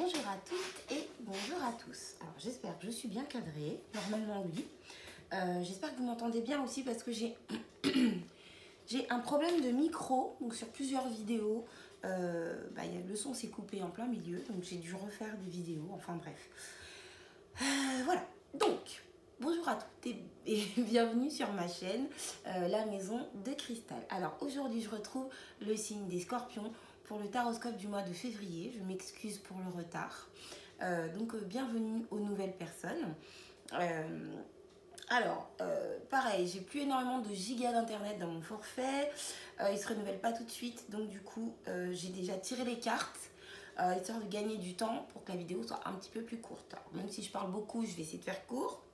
Bonjour à toutes et bonjour à tous. Alors j'espère que je suis bien cadrée, normalement oui. J'espère que vous m'entendez bien aussi parce que j'ai un problème de micro, donc sur plusieurs vidéos, le son s'est coupé en plein milieu, donc j'ai dû refaire des vidéos, enfin bref. Voilà, donc bonjour à toutes et bienvenue sur ma chaîne, La Maison de Cristal. Alors aujourd'hui je retrouve le signe des Scorpions pour le taroscope du mois de février. Je m'excuse pour le retard. Bienvenue aux nouvelles personnes. Pareil, j'ai plus énormément de gigas d'internet dans mon forfait. Il ne se renouvelle pas tout de suite. Donc du coup, j'ai déjà tiré les cartes, histoire de gagner du temps pour que la vidéo soit un petit peu plus courte. Alors, même si je parle beaucoup, je vais essayer de faire court.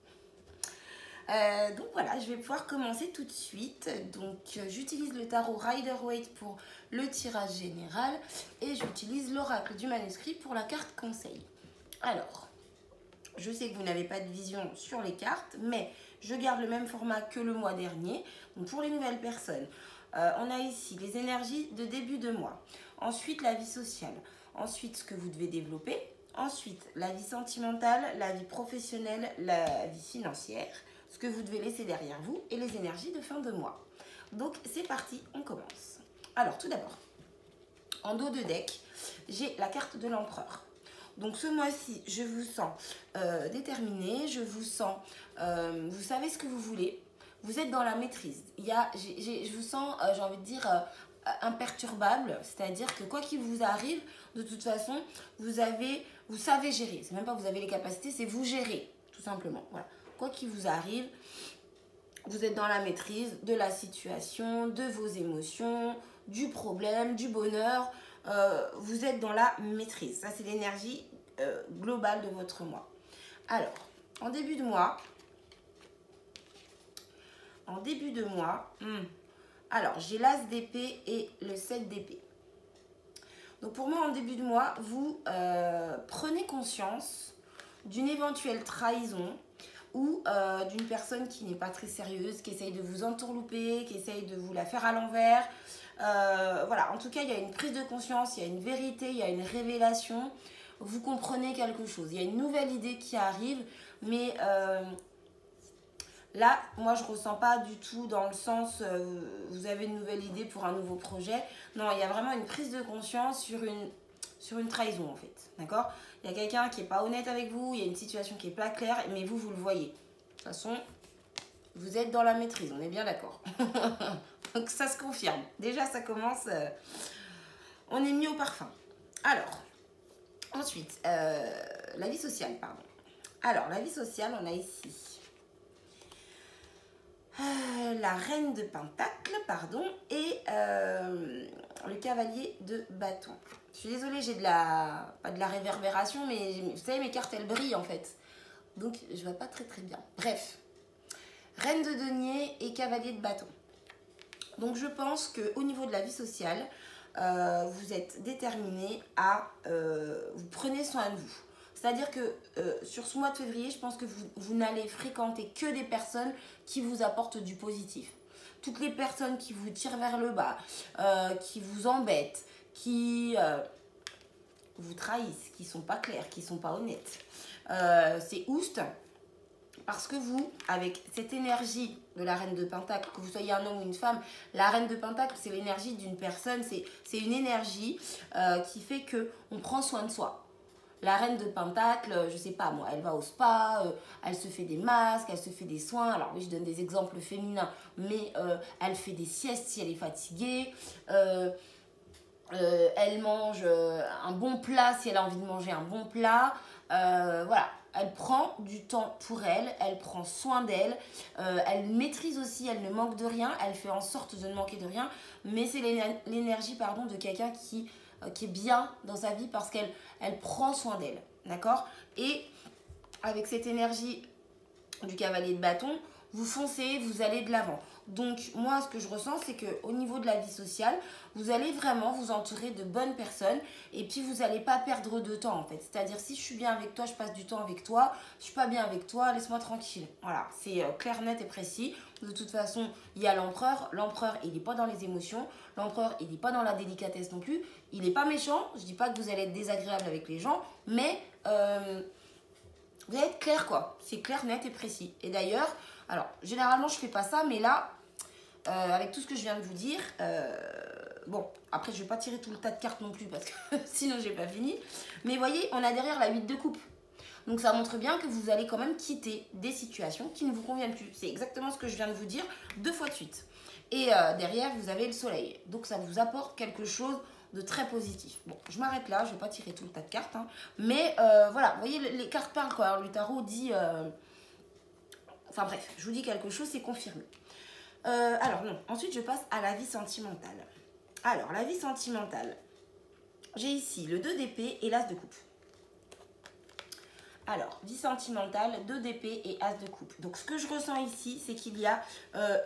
Donc voilà, je vais pouvoir commencer tout de suite. Donc j'utilise le tarot Rider-Waite pour le tirage général et j'utilise l'oracle du manuscrit pour la carte conseil. Alors, je sais que vous n'avez pas de vision sur les cartes, mais je garde le même format que le mois dernier. Donc pour les nouvelles personnes, on a ici les énergies de début de mois. Ensuite, la vie sociale. Ensuite, ce que vous devez développer. Ensuite, la vie sentimentale, la vie professionnelle, la vie financière. Ce que vous devez laisser derrière vous et les énergies de fin de mois. Donc c'est parti, on commence. Alors tout d'abord, en dos de deck, j'ai la carte de l'empereur. Donc ce mois-ci, je vous sens déterminé, je vous sens, vous savez ce que vous voulez, vous êtes dans la maîtrise. Je vous sens, j'ai envie de dire, imperturbable, c'est-à-dire que quoi qu'il vous arrive, de toute façon, vous savez gérer. C'est même pas vous avez les capacités, c'est vous gérer, tout simplement. Voilà. Quoi qu'il vous arrive, vous êtes dans la maîtrise de la situation, de vos émotions, du problème, du bonheur. Vous êtes dans la maîtrise. Ça, c'est l'énergie globale de votre mois. Alors, en début de mois, alors j'ai l'as d'épée et le 7 d'épée. Donc pour moi, en début de mois, vous prenez conscience d'une éventuelle trahison ou d'une personne qui n'est pas très sérieuse, qui essaye de vous entourlouper, qui essaye de vous la faire à l'envers. Voilà, en tout cas, il y a une prise de conscience, il y a une vérité, il y a une révélation. Vous comprenez quelque chose. Il y a une nouvelle idée qui arrive, mais là, moi, je ne ressens pas du tout dans le sens vous avez une nouvelle idée pour un nouveau projet. Non, il y a vraiment une prise de conscience sur une trahison, en fait. D'accord ? Il y a quelqu'un qui n'est pas honnête avec vous, il y a une situation qui n'est pas claire, mais vous le voyez. De toute façon, vous êtes dans la maîtrise, on est bien d'accord. Donc ça se confirme. Déjà, ça commence, on est mis au parfum. Alors, ensuite, la vie sociale, pardon. Alors, la vie sociale, on a ici la reine de pentacle, pardon, et le cavalier de bâton. Je suis désolée, j'ai pas de la réverbération, mais vous savez, mes cartes, elles brillent en fait. Donc, je vois pas très très bien. Bref, reine de denier et cavalier de bâton. Donc, je pense qu'au niveau de la vie sociale, vous êtes déterminé à... vous prenez soin de vous. C'est-à-dire que sur ce mois de février, je pense que vous n'allez fréquenter que des personnes qui vous apportent du positif. Toutes les personnes qui vous tirent vers le bas, qui vous embêtent, qui vous trahissent, qui ne sont pas clairs, qui ne sont pas honnêtes. C'est oust parce que vous, avec cette énergie de la reine de pentacle, que vous soyez un homme ou une femme, la reine de pentacle, c'est l'énergie d'une personne, c'est une énergie qui fait qu'on prend soin de soi. La reine de pentacle, je sais pas moi, elle va au spa, elle se fait des masques, elle se fait des soins. Alors oui, je donne des exemples féminins, mais elle fait des siestes si elle est fatiguée. Elle mange un bon plat si elle a envie de manger un bon plat. Voilà, elle prend du temps pour elle, elle prend soin d'elle, elle maîtrise aussi, elle ne manque de rien, elle fait en sorte de ne manquer de rien, mais c'est l'énergie de quelqu'un qui est bien dans sa vie parce qu'elle prend soin d'elle, d'accord ? Et avec cette énergie du cavalier de bâton, vous foncez, vous allez de l'avant. Donc moi ce que je ressens c'est qu'au niveau de la vie sociale, vous allez vraiment vous entourer de bonnes personnes et puis vous n'allez pas perdre de temps en fait. C'est-à-dire si je suis bien avec toi, je passe du temps avec toi, je suis pas bien avec toi, laisse-moi tranquille. Voilà, c'est clair, net et précis. De toute façon, il y a l'empereur. L'empereur, il n'est pas dans les émotions. L'empereur, il n'est pas dans la délicatesse non plus. Il n'est pas méchant. Je dis pas que vous allez être désagréable avec les gens, mais vous allez être clair quoi. C'est clair, net et précis. Et d'ailleurs, alors généralement je fais pas ça, mais là, avec tout ce que je viens de vous dire, bon, après je vais pas tirer tout le tas de cartes non plus parce que sinon j'ai pas fini. Mais vous voyez, on a derrière la 8 de coupe. Donc ça montre bien que vous allez quand même quitter des situations qui ne vous conviennent plus. C'est exactement ce que je viens de vous dire 2 fois de suite. Et derrière, vous avez le soleil. Donc ça vous apporte quelque chose de très positif. Bon, je m'arrête là, je ne vais pas tirer tout le tas de cartes. Hein. Mais voilà, vous voyez, les cartes parlent quoi. Alors, le tarot dit... Enfin bref, je vous dis quelque chose, c'est confirmé. Alors non, ensuite je passe à la vie sentimentale. Alors, la vie sentimentale. J'ai ici le 2 d'épée et l'as de coupe. Alors, vie sentimentale, 2 d'épée et as de coupe. Donc, ce que je ressens ici, c'est qu'il y a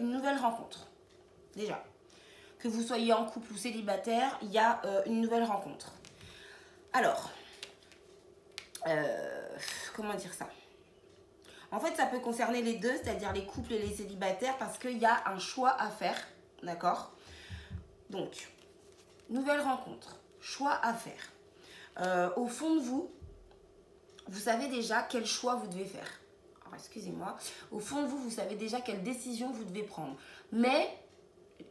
une nouvelle rencontre. Déjà, que vous soyez en couple ou célibataire, il y a une nouvelle rencontre. Alors, comment dire ça? En fait, ça peut concerner les deux, c'est-à-dire les couples et les célibataires, parce qu'il y a un choix à faire, d'accord? Donc, nouvelle rencontre, choix à faire. Au fond de vous, vous savez déjà quel choix vous devez faire. Alors, excusez-moi. Au fond de vous, vous savez déjà quelle décision vous devez prendre. Mais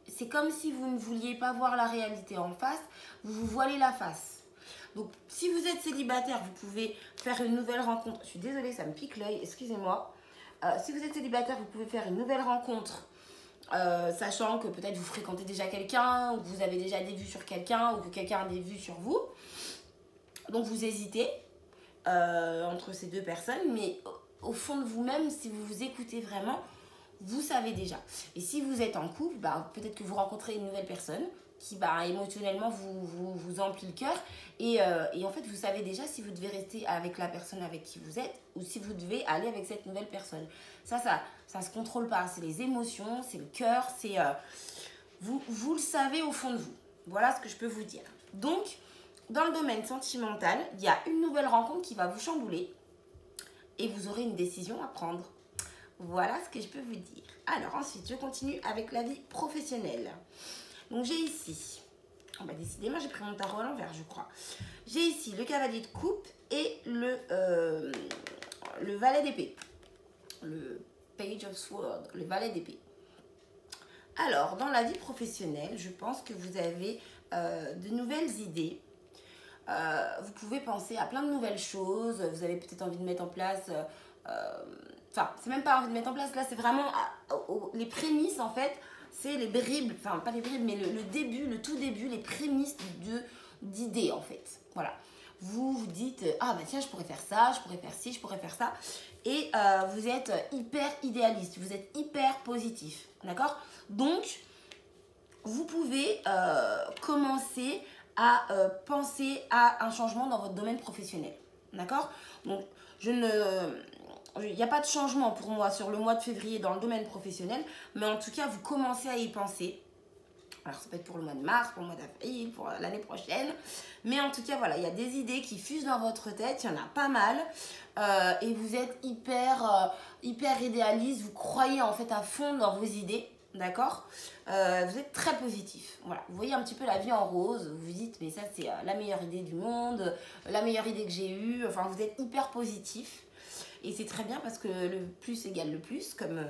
c'est comme si vous ne vouliez pas voir la réalité en face, vous vous voilez la face. Donc, si vous êtes célibataire, vous pouvez faire une nouvelle rencontre. Je suis désolée, ça me pique l'œil, excusez-moi. Si vous êtes célibataire, vous pouvez faire une nouvelle rencontre, sachant que peut-être vous fréquentez déjà quelqu'un, ou que vous avez déjà des vues sur quelqu'un, ou que quelqu'un a des vues sur vous. Donc, vous hésitez entre ces deux personnes, mais au fond de vous-même, si vous vous écoutez vraiment, vous savez déjà. Et si vous êtes en couple, bah, peut-être que vous rencontrez une nouvelle personne qui émotionnellement vous emplit le cœur et en fait vous savez déjà si vous devez rester avec la personne avec qui vous êtes ou si vous devez aller avec cette nouvelle personne. Ça se contrôle pas, c'est les émotions, c'est le cœur, c'est vous le savez au fond de vous. Voilà ce que je peux vous dire. Donc dans le domaine sentimental, il y a une nouvelle rencontre qui va vous chambouler et vous aurez une décision à prendre. Voilà ce que je peux vous dire. Alors ensuite, je continue avec la vie professionnelle. Donc j'ai ici, décidément j'ai pris mon tarot à l'envers je crois. J'ai ici le cavalier de coupe et le valet d'épée. Le page of sword, le valet d'épée. Alors dans la vie professionnelle, je pense que vous avez de nouvelles idées. Vous pouvez penser à plein de nouvelles choses. Vous avez peut-être envie de mettre en place... Enfin, c'est même pas envie de mettre en place. Là, c'est vraiment les prémices en fait. C'est les bribes, enfin pas les bribes, mais le début, le tout début, les prémices d'idées en fait. Voilà. Vous vous dites, ah bah tiens, je pourrais faire ça, je pourrais faire ci, je pourrais faire ça. Et vous êtes hyper idéaliste, vous êtes hyper positif. D'accord? Donc, vous pouvez commencer à penser à un changement dans votre domaine professionnel. D'accord? Donc, il n'y a pas de changement pour moi sur le mois de février dans le domaine professionnel, mais en tout cas, vous commencez à y penser. Alors, ça peut être pour le mois de mars, pour le mois d'avril, pour l'année prochaine. Mais en tout cas, voilà, il y a des idées qui fusent dans votre tête, il y en a pas mal. Et vous êtes hyper idéaliste, vous croyez en fait à fond dans vos idées, d'accord? Vous êtes très positif. Voilà, vous voyez un petit peu la vie en rose, vous vous dites, mais ça, c'est la meilleure idée du monde, la meilleure idée que j'ai eue. Enfin, vous êtes hyper positif. Et c'est très bien parce que le plus égale le plus, comme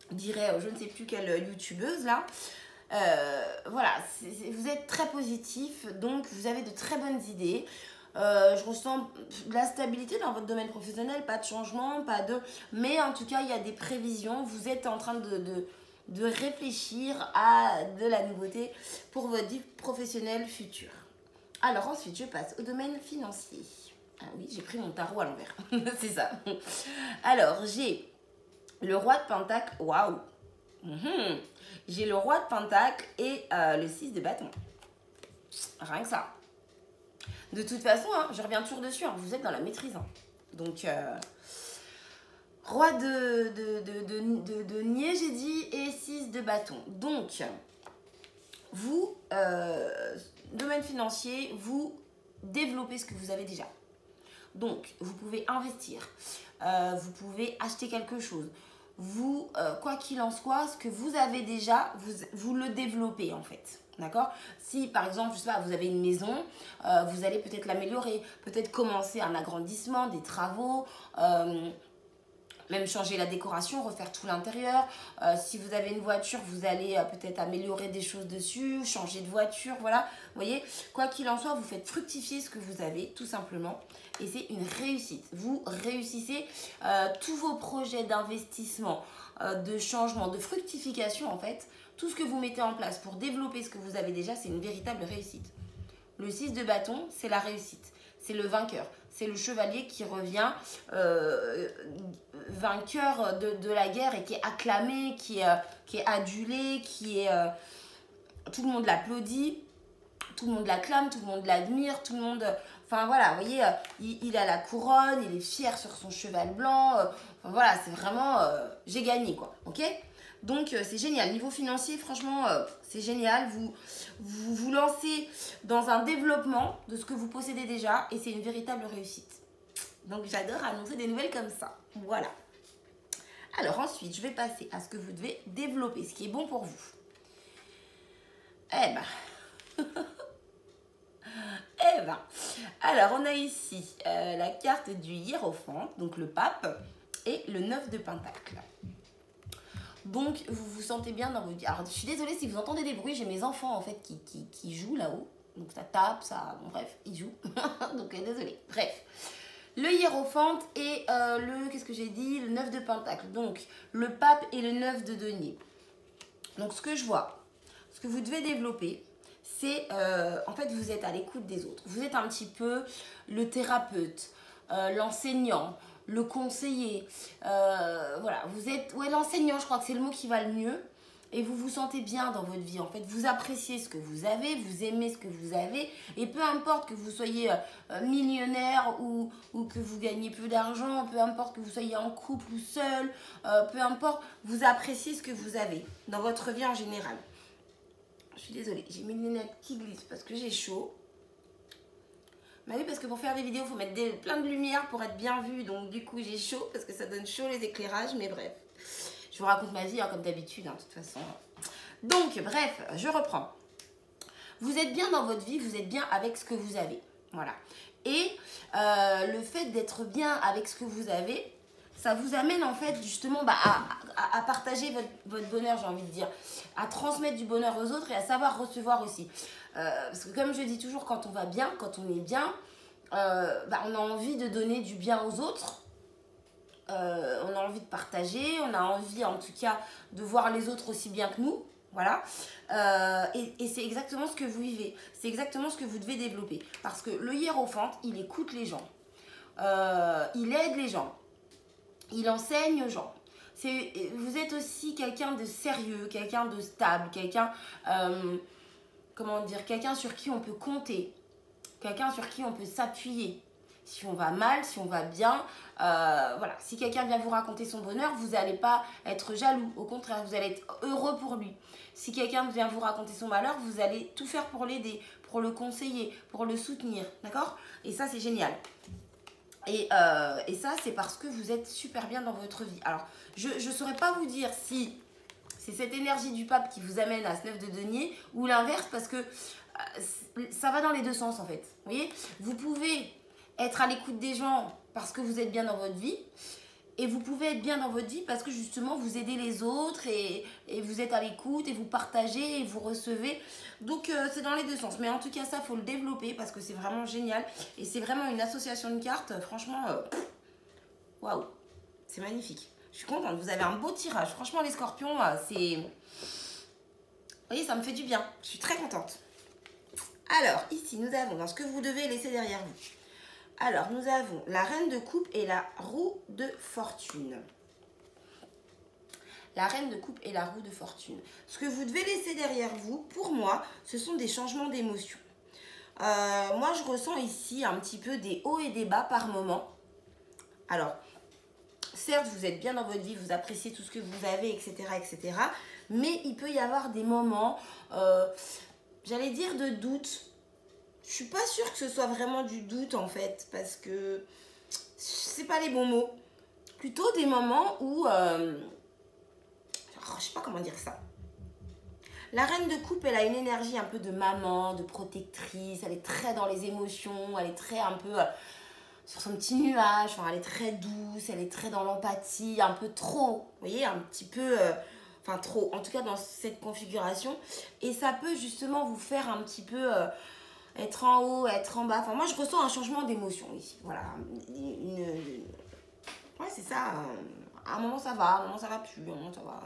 dirait je ne sais plus quelle youtubeuse là. Voilà, vous êtes très positif, donc vous avez de très bonnes idées. Je ressens de la stabilité dans votre domaine professionnel, pas de changement, mais en tout cas, il y a des prévisions. Vous êtes en train de réfléchir à de la nouveauté pour votre vie professionnelle future. Alors ensuite, je passe au domaine financier. Ah oui, j'ai pris mon tarot à l'envers. C'est ça. Alors, j'ai le roi de pentacle. Waouh. J'ai le roi de pentacle et le 6 de bâton. Rien que ça. De toute façon, hein, je reviens toujours dessus. Hein, vous êtes dans la maîtrise. Hein. Donc, Roi de nier, j'ai dit, et 6 de bâton. Donc, vous, domaine financier, vous développez ce que vous avez déjà. Donc, vous pouvez investir, vous pouvez acheter quelque chose. Vous, quoi qu'il en soit, ce que vous avez déjà, vous le développez en fait. D'accord? Si par exemple, je sais pas, vous avez une maison, vous allez peut-être l'améliorer, peut-être commencer un agrandissement, des travaux, même changer la décoration, refaire tout l'intérieur. Si vous avez une voiture, vous allez peut-être améliorer des choses dessus, changer de voiture, voilà. Vous voyez, quoi qu'il en soit, vous faites fructifier ce que vous avez, tout simplement. Et c'est une réussite. Vous réussissez tous vos projets d'investissement, de changement, de fructification, en fait. Tout ce que vous mettez en place pour développer ce que vous avez déjà, c'est une véritable réussite. Le 6 de bâton, c'est la réussite. C'est le vainqueur. C'est le chevalier qui revient vainqueur de la guerre et qui est acclamé, qui est adulé, tout le monde l'applaudit, tout le monde l'acclame, tout le monde l'admire, tout le monde... Enfin voilà, vous voyez, il a la couronne, il est fier sur son cheval blanc. Enfin voilà, c'est vraiment... j'ai gagné quoi, ok? Donc c'est génial. Niveau financier, franchement, c'est génial. Vous lancez dans un développement de ce que vous possédez déjà et c'est une véritable réussite. Donc j'adore annoncer des nouvelles comme ça. Voilà. Alors ensuite, je vais passer à ce que vous devez développer, ce qui est bon pour vous. Eh ben... eh ben... Alors on a ici la carte du hiérophante, donc le pape, et le 9 de pentacle. Donc, vous vous sentez bien dans vos... Alors, je suis désolée si vous entendez des bruits. J'ai mes enfants, en fait, qui jouent là-haut. Donc, ça tape, ça... Bon, bref, ils jouent. Donc, désolée. Bref. Le hiérophante et qu'est-ce que j'ai dit? Le 9 de pentacle. Donc, le pape et le 9 de denier. Donc, ce que je vois, ce que vous devez développer, c'est... en fait, vous êtes à l'écoute des autres. Vous êtes un petit peu le thérapeute, l'enseignant, le conseiller, voilà, vous êtes, ouais, l'enseignant, je crois que c'est le mot qui va le mieux, et vous vous sentez bien dans votre vie, en fait, vous appréciez ce que vous avez, vous aimez ce que vous avez, et peu importe que vous soyez millionnaire ou que vous gagnez peu d'argent, peu importe que vous soyez en couple ou seul, peu importe, vous appréciez ce que vous avez dans votre vie en général. Je suis désolée, j'ai mes lunettes qui glissent parce que j'ai chaud. Bah oui, parce que pour faire des vidéos, il faut mettre plein de lumière pour être bien vu. Donc du coup, j'ai chaud parce que ça donne chaud les éclairages. Mais bref, je vous raconte ma vie hein, comme d'habitude, hein, de toute façon. Donc bref, je reprends. Vous êtes bien dans votre vie, vous êtes bien avec ce que vous avez. Voilà. Et le fait d'être bien avec ce que vous avez, ça vous amène en fait justement à partager votre bonheur, j'ai envie de dire. À transmettre du bonheur aux autres et à savoir recevoir aussi. Parce que comme je dis toujours, quand on va bien, quand on est bien, on a envie de donner du bien aux autres. On a envie de partager, on a envie en tout cas de voir les autres aussi bien que nous. Voilà. Et c'est exactement ce que vous vivez. C'est exactement ce que vous devez développer. Parce que le hiérophante, il écoute les gens. Il aide les gens. Il enseigne aux gens. Vous êtes aussi quelqu'un de sérieux, quelqu'un de stable, quelqu'un... comment dire, quelqu'un sur qui on peut compter, quelqu'un sur qui on peut s'appuyer. Si on va mal, si on va bien, voilà. Si quelqu'un vient vous raconter son bonheur, vous n'allez pas être jaloux. Au contraire, vous allez être heureux pour lui. Si quelqu'un vient vous raconter son malheur, vous allez tout faire pour l'aider, pour le conseiller, pour le soutenir. D'accord? Et ça, c'est génial. Et ça, c'est parce que vous êtes super bien dans votre vie. Alors, je ne saurais pas vous dire si... c'est cette énergie du pape qui vous amène à ce 9 de denier ou l'inverse parce que ça va dans les deux sens en fait. Vous voyez, vous pouvez être à l'écoute des gens parce que vous êtes bien dans votre vie et vous pouvez être bien dans votre vie parce que justement vous aidez les autres et vous êtes à l'écoute et vous partagez et vous recevez. Donc c'est dans les deux sens. Mais en tout cas ça, il faut le développer parce que c'est vraiment génial et c'est vraiment une association de cartes. Franchement, waouh, c'est magnifique. Je suis contente, vous avez un beau tirage. Franchement, les scorpions, c'est... Vous voyez, ça me fait du bien. Je suis très contente. Alors, ici, nous avons dans ce que vous devez laisser derrière vous. Alors, nous avons la reine de coupe et la roue de fortune. La reine de coupe et la roue de fortune. Ce que vous devez laisser derrière vous, pour moi, ce sont des changements d'émotions. Moi, je ressens ici un petit peu des hauts et des bas par moment. Alors... certes, vous êtes bien dans votre vie, vous appréciez tout ce que vous avez, etc., etc. Mais il peut y avoir des moments, j'allais dire de doute. Je suis pas sûre que ce soit vraiment du doute en fait, parce que c'est pas les bons mots. Plutôt des moments où, je sais pas comment dire ça. La reine de coupe, elle a une énergie un peu de maman, de protectrice, elle est très dans les émotions, elle est très un peu sur son petit nuage, enfin, elle est très douce, elle est très dans l'empathie, un peu trop, vous voyez, un petit peu, enfin trop, en tout cas dans cette configuration. Et ça peut justement vous faire un petit peu être en haut, être en bas. Enfin, moi, je ressens un changement d'émotion ici, voilà. Ouais, c'est ça. À un moment ça va, à un moment ça va plus, à un moment ça va.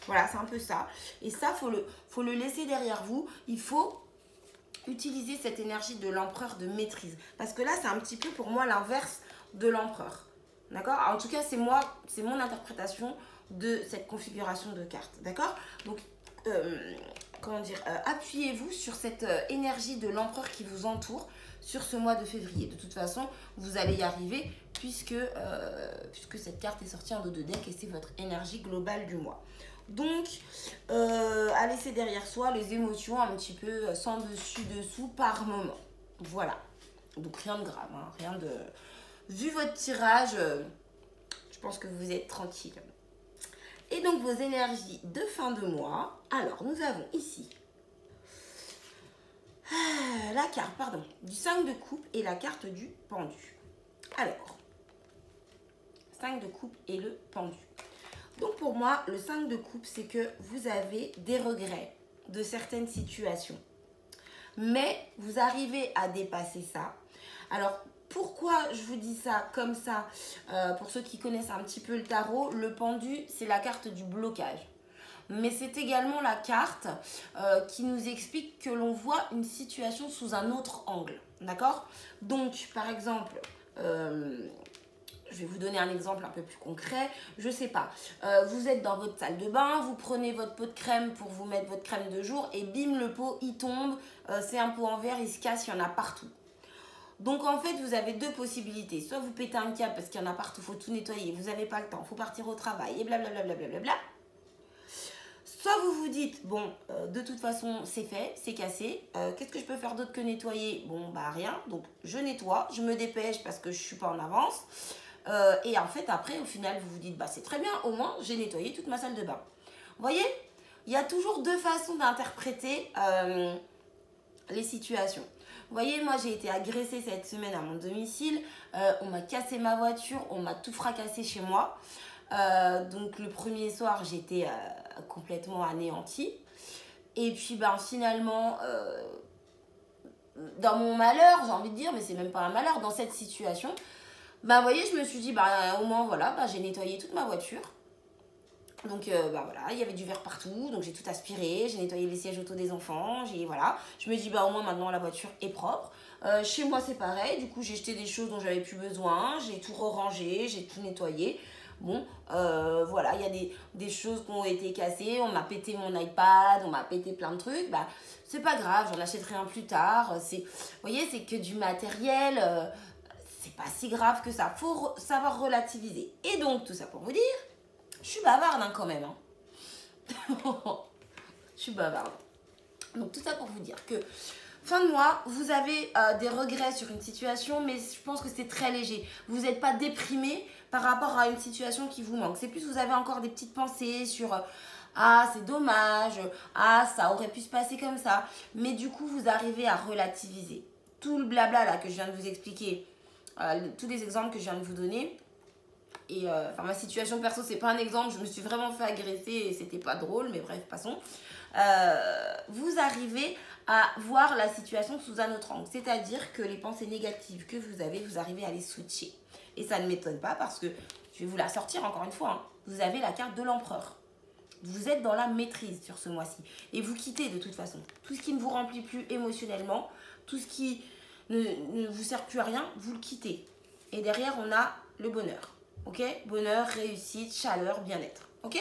Voilà, c'est un peu ça. Et ça, faut le laisser derrière vous. Il faut utiliser cette énergie de l'empereur de maîtrise. Parce que là, c'est un petit peu pour moi l'inverse de l'empereur. D'accord? En tout cas, c'est mon interprétation de cette configuration de carte. D'accord? Donc, comment dire, appuyez-vous sur cette énergie de l'empereur qui vous entoure sur ce mois de février. De toute façon, vous allez y arriver puisque cette carte est sortie en dos de deck et c'est votre énergie globale du mois. Donc, à laisser derrière soi les émotions un petit peu sans dessus-dessous par moment. Voilà. Donc, rien de grave, hein, rien de... Vu votre tirage, je pense que vous êtes tranquille. Et donc, vos énergies de fin de mois. Alors, nous avons ici la carte, pardon, du 5 de coupe et la carte du pendu. Alors, 5 de coupe et le pendu. Donc pour moi, le 5 de coupe, c'est que vous avez des regrets de certaines situations. Mais vous arrivez à dépasser ça. Alors, pourquoi je vous dis ça comme ça, pour ceux qui connaissent un petit peu le tarot, le pendu, c'est la carte du blocage. Mais c'est également la carte qui nous explique que l'on voit une situation sous un autre angle. D'accord? Donc, par exemple... je vais vous donner un exemple un peu plus concret. Je sais pas, vous êtes dans votre salle de bain, vous prenez votre pot de crème pour vous mettre votre crème de jour et bim, le pot, il tombe. C'est un pot en verre, il se casse, il y en a partout. Donc en fait, vous avez deux possibilités. Soit vous pétez un câble parce qu'il y en a partout, il faut tout nettoyer, vous n'avez pas le temps, il faut partir au travail et blablabla. Blablabla. Soit vous vous dites, bon, de toute façon, c'est fait, c'est cassé. Qu'est-ce que je peux faire d'autre que nettoyer? Bon, bah rien. Donc je nettoie, je me dépêche parce que je ne suis pas en avance. Et en fait, après, au final, vous vous dites, bah c'est très bien, au moins, j'ai nettoyé toute ma salle de bain. Vous voyez, il y a toujours deux façons d'interpréter les situations. Vous voyez, moi, j'ai été agressée cette semaine à mon domicile. On m'a cassé ma voiture, on m'a tout fracassé chez moi. Donc, le premier soir, j'étais complètement anéantie. Et puis, ben, finalement... dans mon malheur, j'ai envie de dire, mais c'est même pas un malheur, dans cette situation... Bah, vous voyez, je me suis dit, bah, au moins, voilà, bah, j'ai nettoyé toute ma voiture. Donc, bah, voilà, il y avait du verre partout. Donc, j'ai tout aspiré. J'ai nettoyé les sièges auto des enfants. Voilà. Je me dis, bah, au moins, maintenant, la voiture est propre. Chez moi, c'est pareil. Du coup, j'ai jeté des choses dont j'avais plus besoin. J'ai tout rangé. J'ai tout nettoyé. Bon, voilà, il y a des choses qui ont été cassées. On m'a pété mon iPad. On m'a pété plein de trucs. Bah, c'est pas grave. J'en achèterai un plus tard. Vous voyez, c'est que du matériel... c'est pas si grave que ça. Faut savoir relativiser. Et donc, tout ça pour vous dire, je suis bavarde hein, quand même. Hein. Je suis bavarde. Donc, tout ça pour vous dire que fin de mois, vous avez des regrets sur une situation, mais je pense que c'est très léger. Vous n'êtes pas déprimé par rapport à une situation qui vous manque. C'est plus, vous avez encore des petites pensées sur... ah, c'est dommage. Ah, ça aurait pu se passer comme ça. Mais du coup, vous arrivez à relativiser. Tout le blabla là que je viens de vous expliquer... tous les exemples que je viens de vous donner. Et ma situation perso, c'est pas un exemple. Je me suis vraiment fait agresser et c'était pas drôle, mais bref, passons. Vous arrivez à voir la situation sous un autre angle. C'est-à-dire que les pensées négatives que vous avez, vous arrivez à les switcher. Et ça ne m'étonne pas parce que, je vais vous la sortir encore une fois, hein, vous avez la carte de l'empereur. Vous êtes dans la maîtrise sur ce mois-ci. Et vous quittez de toute façon. Tout ce qui ne vous remplit plus émotionnellement, tout ce qui... ne vous sert plus à rien, vous le quittez. Et derrière, on a le bonheur. Ok? Bonheur, réussite, chaleur, bien-être. Ok?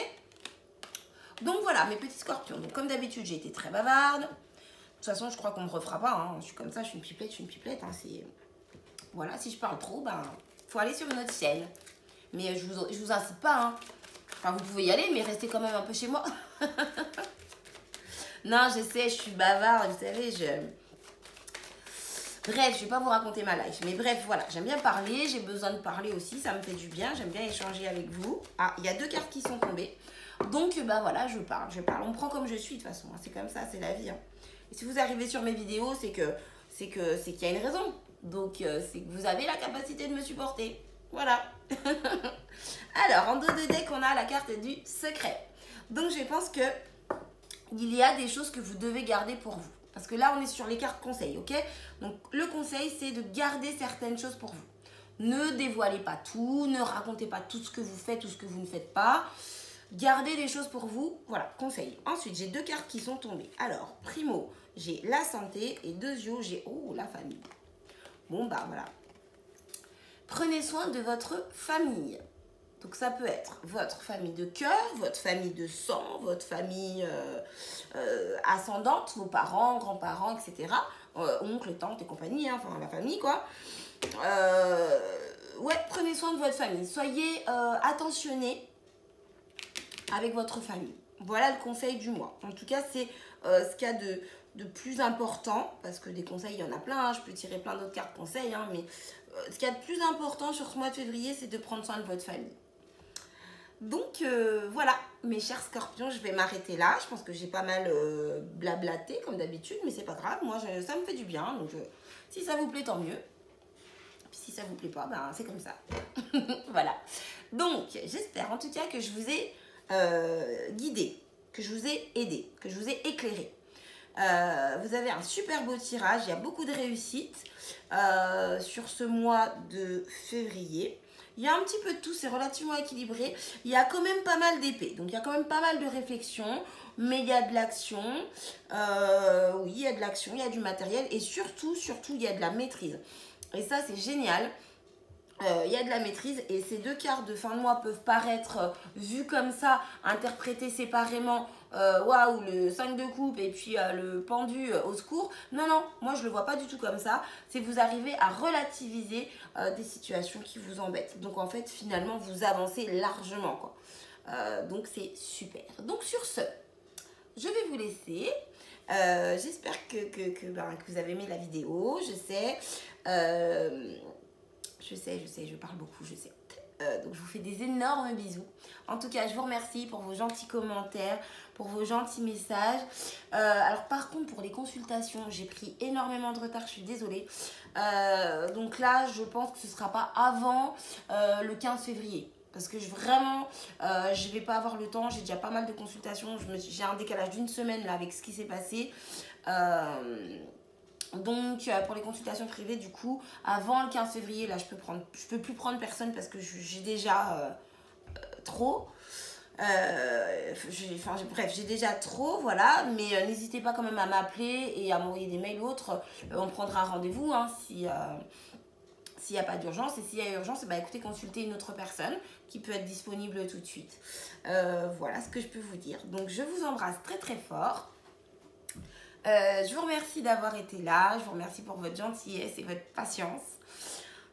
Donc voilà, mes petits scorpions. Donc comme d'habitude, j'ai été très bavarde. De toute façon, je crois qu'on ne me refera pas. Hein. Je suis comme ça, je suis une pipelette. Hein. Voilà, si je parle trop, ben, faut aller sur une autre chaîne. Mais je vous incite pas, hein. Enfin, vous pouvez y aller, mais restez quand même un peu chez moi. Non, je sais, je suis bavarde, vous savez, Bref, je vais pas vous raconter ma life. Mais bref, voilà, j'aime bien parler, j'ai besoin de parler aussi, ça me fait du bien, j'aime bien échanger avec vous. Ah, il y a 2 cartes qui sont tombées. Donc, bah voilà, je parle. On me prend comme je suis de toute façon, hein. C'est comme ça, c'est la vie, hein. Et si vous arrivez sur mes vidéos, c'est qu'il y a une raison. Donc, c'est que vous avez la capacité de me supporter. Voilà. Alors, en dos de deck, on a la carte du secret. Donc, je pense que il y a des choses que vous devez garder pour vous. Parce que là, on est sur les cartes conseils, ok? Donc, le conseil, c'est de garder certaines choses pour vous. Ne dévoilez pas tout, ne racontez pas tout ce que vous faites, tout ce que vous ne faites pas. Gardez des choses pour vous, voilà, conseil. Ensuite, j'ai 2 cartes qui sont tombées. Alors, primo, j'ai la santé et deuxio, j'ai, oh, la famille. Bon, bah voilà. Prenez soin de votre famille. Donc, ça peut être votre famille de cœur, votre famille de sang, votre famille ascendante, vos parents, grands-parents, etc. Oncles, tantes et compagnie, hein, enfin la famille, quoi. Ouais, prenez soin de votre famille. Soyez attentionnés avec votre famille. Voilà le conseil du mois. En tout cas, c'est ce qu'il y a de plus important, parce que des conseils, il y en a plein, hein, je peux tirer plein d'autres cartes conseils, hein, mais ce qu'il y a de plus important sur ce mois de février, c'est de prendre soin de votre famille. Donc voilà, mes chers scorpions, je vais m'arrêter là. Je pense que j'ai pas mal blablaté comme d'habitude, mais c'est pas grave, moi ça me fait du bien. Donc si ça vous plaît, tant mieux. Puis si ça vous plaît pas, ben c'est comme ça. Voilà. Donc j'espère en tout cas que je vous ai guidé, que je vous ai aidé, que je vous ai éclairé. Vous avez un super beau tirage, il y a beaucoup de réussite sur ce mois de février. Il y a un petit peu de tout, c'est relativement équilibré. Il y a quand même pas mal d'épées, donc il y a quand même pas mal de réflexion, mais il y a de l'action. Oui, il y a de l'action, il y a du matériel et surtout, il y a de la maîtrise. Et ça, c'est génial. Il y a de la maîtrise et ces 2 cartes de fin de mois peuvent paraître vues comme ça, interprétées séparément, waouh, le 5 de coupe et puis le pendu au secours. Non, non, moi je le vois pas du tout comme ça. C'est que vous arrivez à relativiser des situations qui vous embêtent. Donc en fait, finalement, vous avancez largement, quoi. Donc c'est super. Donc sur ce, je vais vous laisser. J'espère que vous avez aimé la vidéo. Je sais, je parle beaucoup, je sais. Donc je vous fais des énormes bisous. En tout cas, je vous remercie pour vos gentils commentaires, pour vos gentils messages. Alors par contre, pour les consultations, j'ai pris énormément de retard, je suis désolée. Donc là, je pense que ce ne sera pas avant le 15 février. Parce que vraiment, je ne vais pas avoir le temps, j'ai déjà pas mal de consultations. J'ai un décalage d'1 semaine là avec ce qui s'est passé. Donc pour les consultations privées, du coup, avant le 15 février, là je peux plus prendre personne parce que j'ai déjà trop. Bref, j'ai déjà trop, voilà. Mais n'hésitez pas quand même à m'appeler et à m'envoyer des mails ou autres. On prendra un rendez-vous hein, s'il n'y a pas d'urgence. Et s'il y a urgence, bah, écoutez, consultez une autre personne qui peut être disponible tout de suite. Voilà ce que je peux vous dire. Donc je vous embrasse très très fort. Je vous remercie d'avoir été là, je vous remercie pour votre gentillesse et votre patience.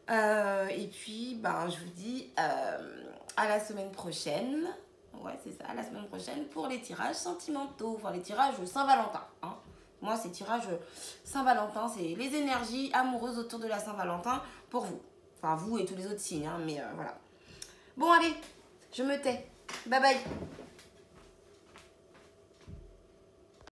Et puis, ben, je vous dis à la semaine prochaine. Ouais, c'est ça, à la semaine prochaine pour les tirages sentimentaux, enfin les tirages Saint-Valentin. Hein. Moi, ces tirages Saint-Valentin, c'est les énergies amoureuses autour de la Saint-Valentin pour vous. Enfin, vous et tous les autres signes, hein, mais voilà. Bon, allez, je me tais. Bye bye.